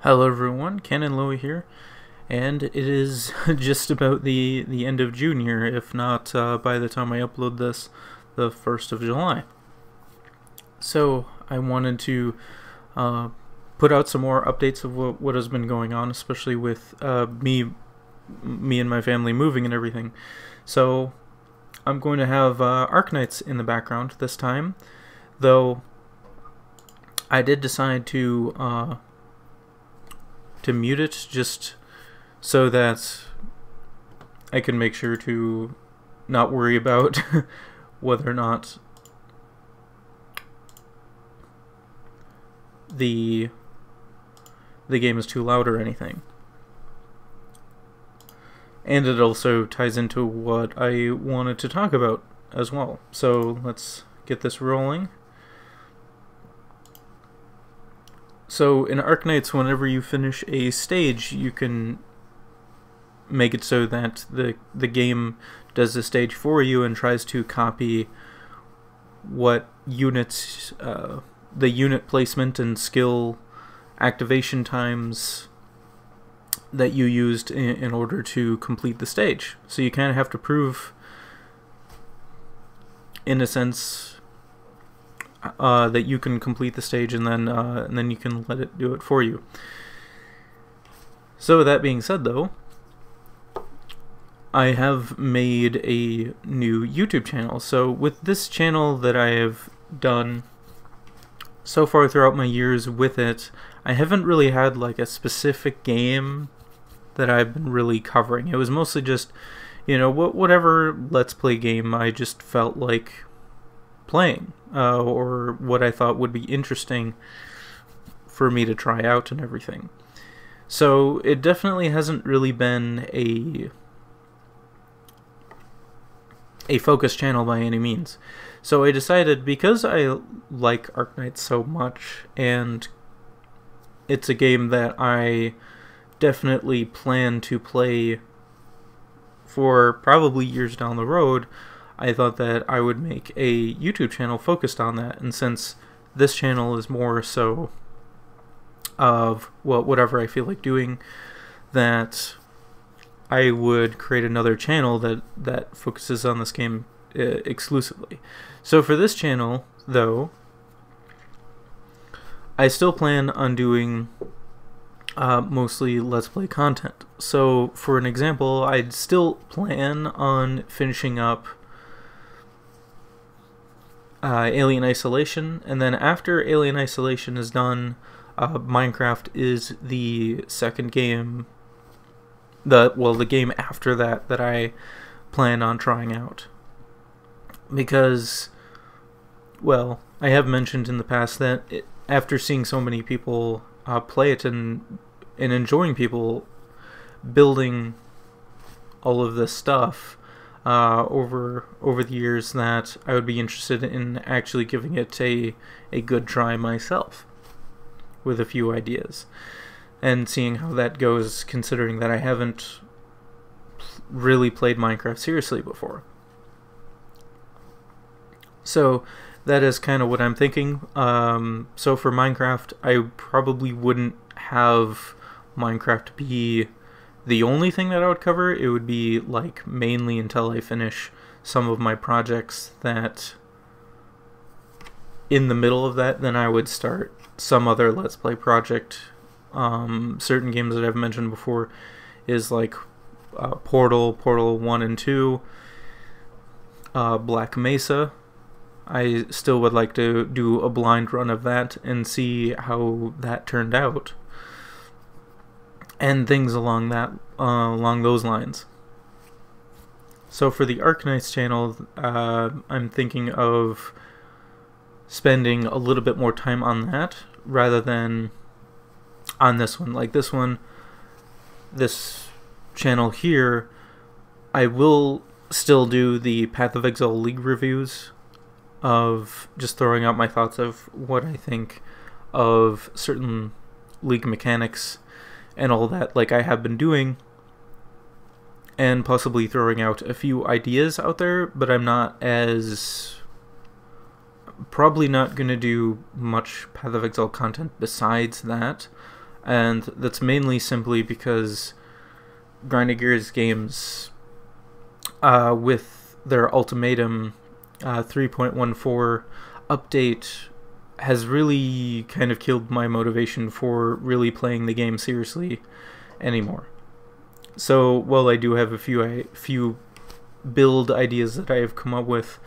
Hello everyone, CannonLowy here, and it is just about the end of June here, if not by the time I upload this, the 1st of July. So I wanted to put out some more updates of what has been going on, especially with me and my family moving and everything. So I'm going to have Arknights in the background this time, though I did decide to mute it just so that I can make sure to not worry about whether or not the game is too loud or anything. And it also ties into what I wanted to talk about as well. So let's get this rolling. So in Arknights, whenever you finish a stage, you can make it so that the game does the stage for you and tries to copy what units, the unit placement and skill activation times that you used in order to complete the stage. So you kind of have to prove, in a sense, that you can complete the stage, and then you can let it do it for you. So with that being said, though, I have made a new YouTube channel. So with this channel that I have done so far throughout my years with it, I haven't really had like a specific game that I've been really covering. It was mostly just, you know, whatever Let's Play game I just felt like playing, or what I thought would be interesting for me to try out and everything. So it definitely hasn't really been a focused channel by any means. So I decided, because I like Arknights so much, and it's a game that I definitely plan to play for probably years down the road, I thought that I would make a YouTube channel focused on that. And since this channel is more so of, well, whatever I feel like doing, that I would create another channel that focuses on this game exclusively. So for this channel, though, I still plan on doing mostly Let's Play content. So for an example, I'd still plan on finishing up Alien Isolation, and then after Alien Isolation is done, Minecraft is the second game, the game after that I plan on trying out. Because, well, I have mentioned in the past that after seeing so many people play it and enjoying people building all of this stuff over the years, that I would be interested in actually giving it a good try myself with a few ideas and seeing how that goes, considering that I haven't really played Minecraft seriously before. So that is kind of what I'm thinking. So for Minecraft, I probably wouldn't have Minecraft be the only thing that I would cover. It would be like mainly until I finish some of my projects, that in the middle of that, then I would start some other Let's Play project. Certain games that I've mentioned before is like Portal 1 and 2, Black Mesa. I still would like to do a blind run of that and see how that turned out, and things along those lines. So for the Arknights channel, I'm thinking of spending a little bit more time on that rather than on this one. Like this channel here, I will still do the Path of Exile League reviews, of just throwing out my thoughts of what I think of certain League mechanics and all that, like I have been doing, and possibly throwing out a few ideas out there, but I'm probably not going to do much Path of Exile content besides that. and that's mainly simply because Grinding Gears games, with their Ultimatum 3.14 update, has really kind of killed my motivation for really playing the game seriously anymore. So while I do have a few build ideas that I have come up with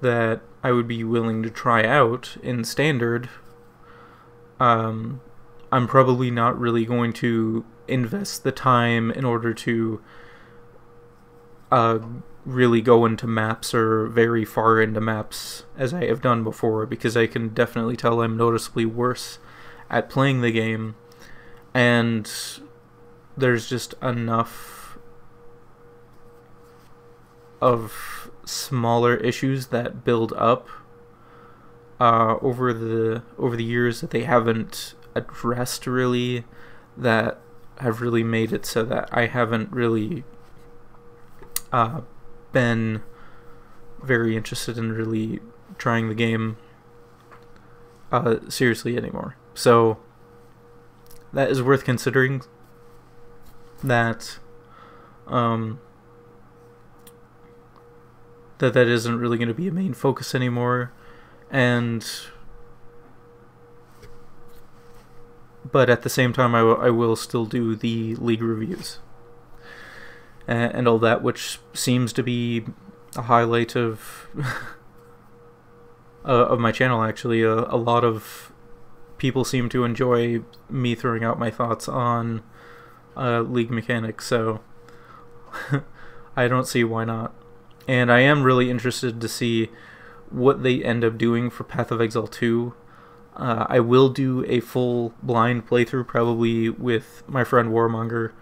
that I would be willing to try out in standard, I'm probably not really going to invest the time in order to really go into maps or very far into maps as I have done before, because I can definitely tell I'm noticeably worse at playing the game, and there's just enough of smaller issues that build up over the years that they haven't addressed really, that have really made it so that I haven't really been very interested in really trying the game seriously anymore. So that is worth considering, that that isn't really going to be a main focus anymore, but at the same time I will still do the League reviews and all that, which seems to be a highlight of of my channel, actually. A lot of people seem to enjoy me throwing out my thoughts on League mechanics, so I don't see why not. And I am really interested to see what they end up doing for Path of Exile 2. I will do a full blind playthrough, probably with my friend Warmonger.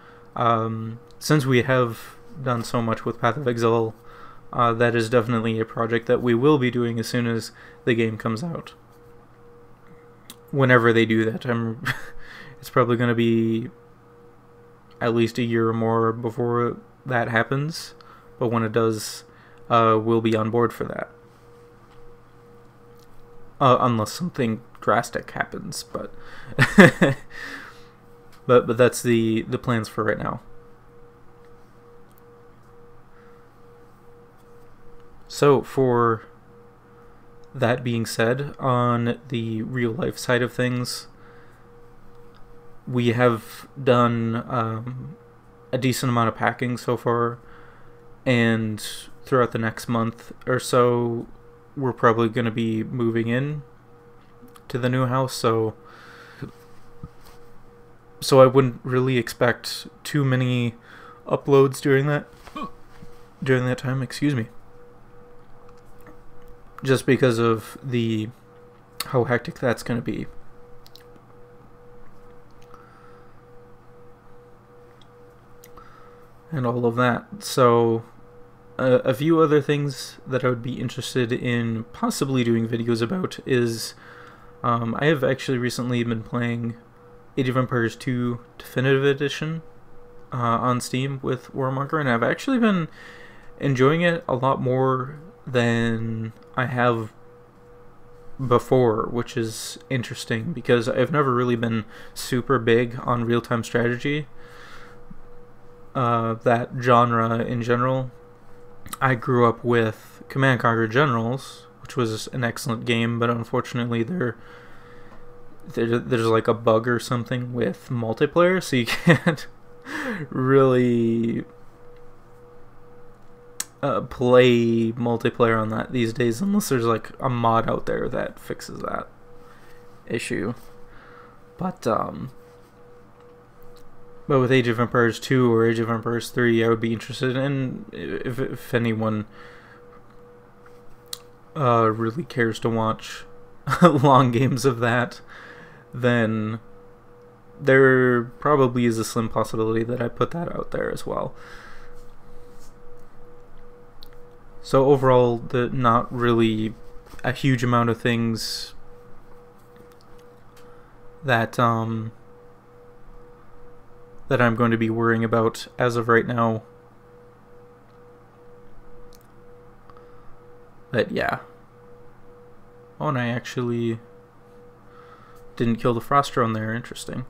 Since we have done so much with Path of Exile, that is definitely a project that we will be doing as soon as the game comes out. Whenever they do that, it's probably going to be at least a year or more before that happens, but when it does, we'll be on board for that. Unless something drastic happens, but but that's the plans for right now. So for that being said, on the real life side of things, we have done a decent amount of packing so far, and throughout the next month or so we're probably going to be moving in to the new house, so I wouldn't really expect too many uploads during that time, excuse me, just because of how hectic that's going to be. And all of that. So a few other things that I would be interested in possibly doing videos about is I have actually recently been playing Age of Empires 2 Definitive Edition on Steam with Warmonger, and I've actually been enjoying it a lot more than I have before, which is interesting because I've never really been super big on real-time strategy, that genre in general. I grew up with Command & Conquer Generals, which was an excellent game, but unfortunately there's like a bug or something with multiplayer, so you can't really play multiplayer on that these days unless there's like a mod out there that fixes that issue. But with Age of Empires 2 or Age of Empires 3, I would be interested in, if anyone really cares to watch long games of that, then there probably is a slim possibility that I put that out there as well. So overall, not really a huge amount of things that that I'm going to be worrying about as of right now. But yeah. Oh, and I actually didn't kill the frost drone there. Interesting.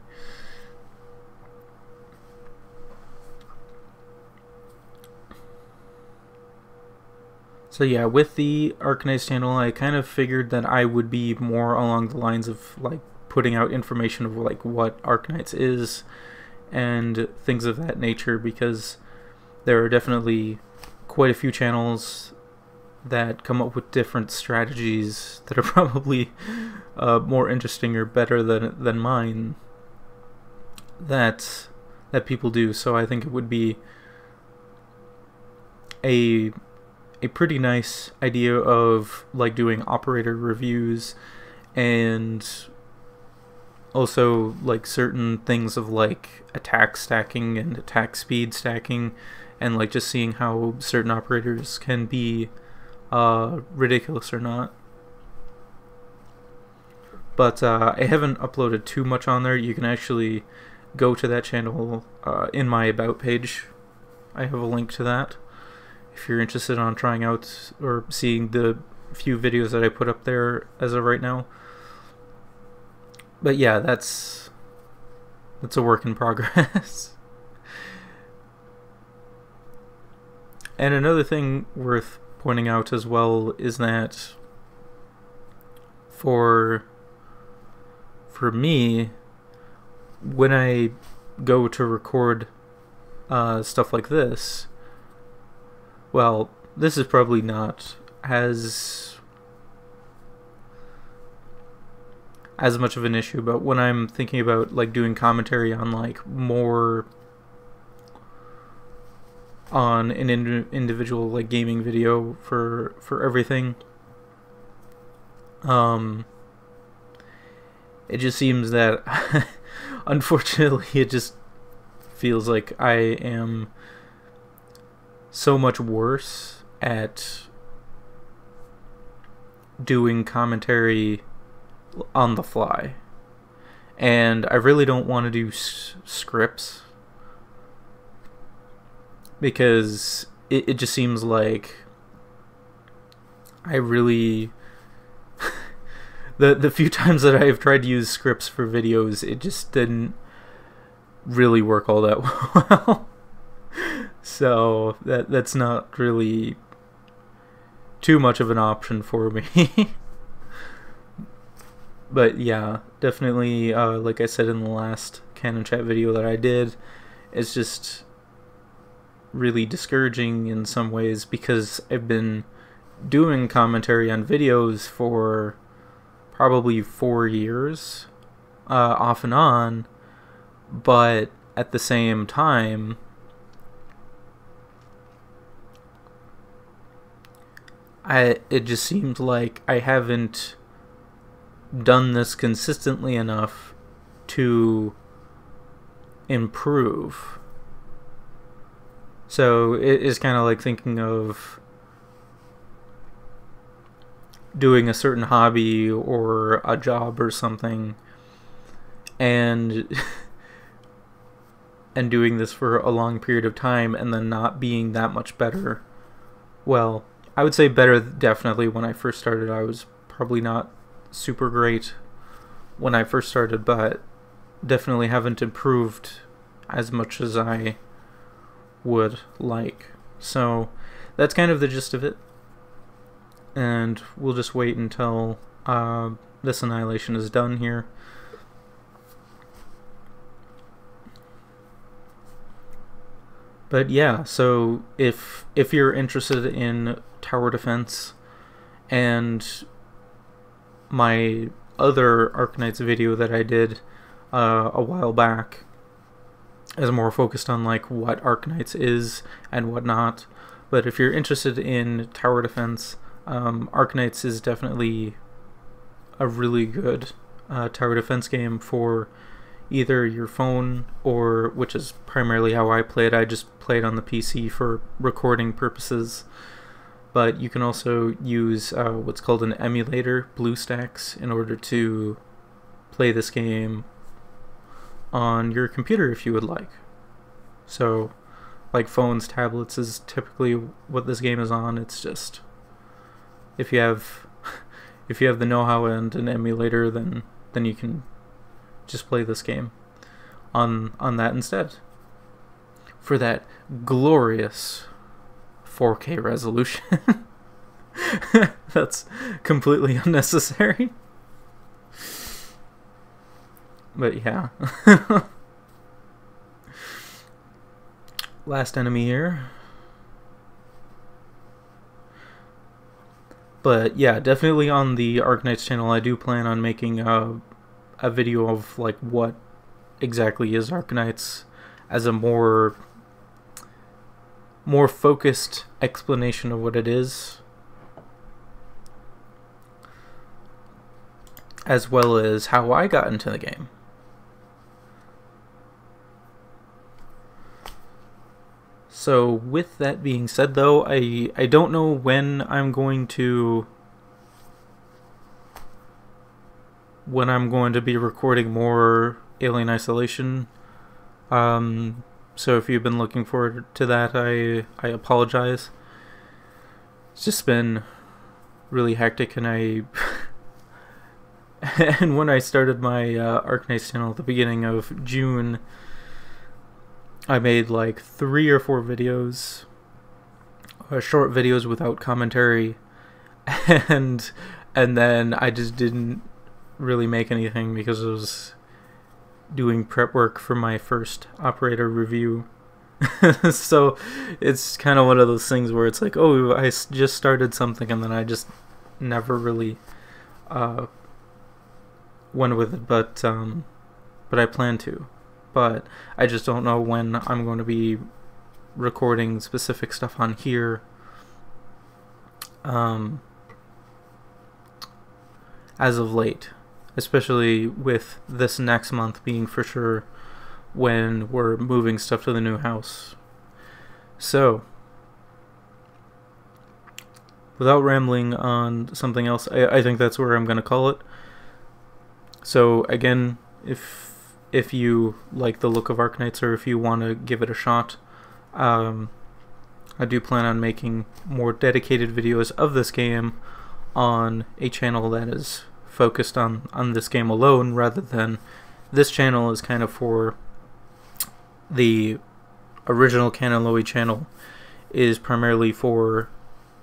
So yeah, with the Arknights channel, I kind of figured that I would be more along the lines of like putting out information of like what Arknights is and things of that nature, because there are definitely quite a few channels that come up with different strategies that are probably more interesting or better than mine that people do. So I think it would be a pretty nice idea of like doing operator reviews, and also like certain things of like attack stacking and attack speed stacking, and like just seeing how certain operators can be ridiculous or not. But I haven't uploaded too much on there. You can actually go to that channel in my about page. I have a link to that if you're interested on trying out or seeing the few videos that I put up there as of right now. But yeah, that's a work in progress. And another thing worth pointing out as well is that for me, when I go to record stuff like this, well, this is probably not as much of an issue, but when I'm thinking about like doing commentary on like more on an individual like gaming video for everything, it just seems that unfortunately it just feels like I am so much worse at doing commentary on the fly, and I really don't want to do scripts, because it just seems like I really the few times that I've tried to use scripts for videos, it just didn't really work all that well. So that's not really too much of an option for me. But yeah, definitely, like I said in the last CannonChat video that I did, it's just really discouraging in some ways, because I've been doing commentary on videos for probably 4 years, off and on, but at the same time, it just seems like I haven't done this consistently enough to improve. So it is kind of like thinking of doing a certain hobby or a job or something, and and doing this for a long period of time and then not being that much better. Well, I would say better definitely when I first started. I was probably not super great when I first started, but definitely haven't improved as much as I would like. So that's kind of the gist of it, and we'll just wait until this annihilation is done here. But yeah, so if you're interested in tower defense, and my other Arknights video that I did a while back is more focused on like what Arknights is and whatnot. But if you're interested in tower defense, Arknights is definitely a really good tower defense game for either your phone, or, which is primarily how I play it. I just play it on the PC for recording purposes. But you can also use what's called an emulator, BlueStacks, in order to play this game on your computer if you would like. So, like phones, tablets is typically what this game is on. It's just, if you have the know-how and an emulator, then you can just play this game on that instead, for that glorious 4K resolution. That's completely unnecessary. But yeah. Last enemy here. But yeah, definitely on the Arknights channel, I do plan on making a video of like what exactly is Arknights, as a more focused explanation of what it is, as well as how I got into the game. So with that being said, though, I don't know when I'm going to be recording more Alien Isolation. So if you've been looking forward to that, I apologize. It's just been really hectic, and and when I started my Arknights channel at the beginning of June, I made like 3 or 4 videos, short videos without commentary, and then I just didn't really make anything because I was doing prep work for my first operator review. So it's kind of one of those things where it's like, oh, I just started something and then I just never really went with it, but I plan to. But I just don't know when I'm going to be recording specific stuff on here. As of late, especially with this next month being for sure when we're moving stuff to the new house. So, without rambling on something else, I think that's where I'm going to call it. So again, if you like the look of Arknights, or if you want to give it a shot, I do plan on making more dedicated videos of this game on a channel that is focused on this game alone, rather than this channel is kind of for the original CannonLowy channel is primarily for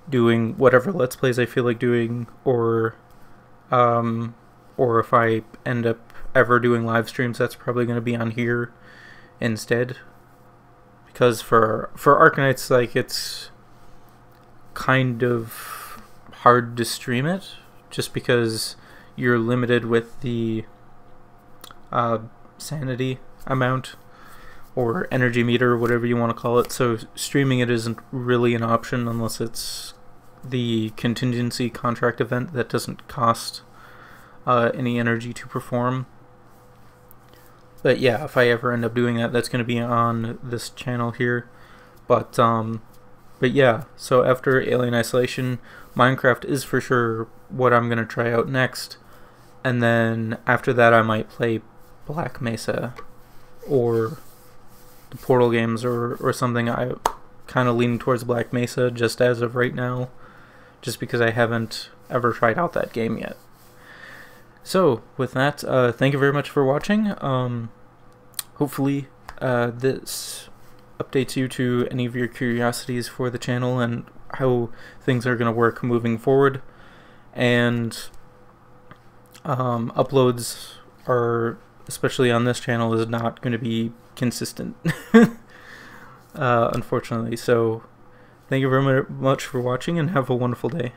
doing whatever Let's Plays I feel like doing, or if I end up ever doing live streams, that's probably going to be on here instead. Because for Arknights, like, it's kind of hard to stream it, just because you're limited with the sanity amount, or energy meter, whatever you want to call it. So streaming it isn't really an option unless it's the contingency contract event that doesn't cost any energy to perform. But yeah, if I ever end up doing that, that's going to be on this channel here. But yeah, so after Alien Isolation, Minecraft is for sure what I'm going to try out next. And then after that, I might play Black Mesa or the Portal games, or something. I kind of leaning towards Black Mesa just as of right now, just because I haven't ever tried out that game yet. So with that, thank you very much for watching. Hopefully this updates you to any of your curiosities for the channel and how things are going to work moving forward. And uploads are, especially on this channel, is not going to be consistent, unfortunately. So thank you very much for watching, and have a wonderful day.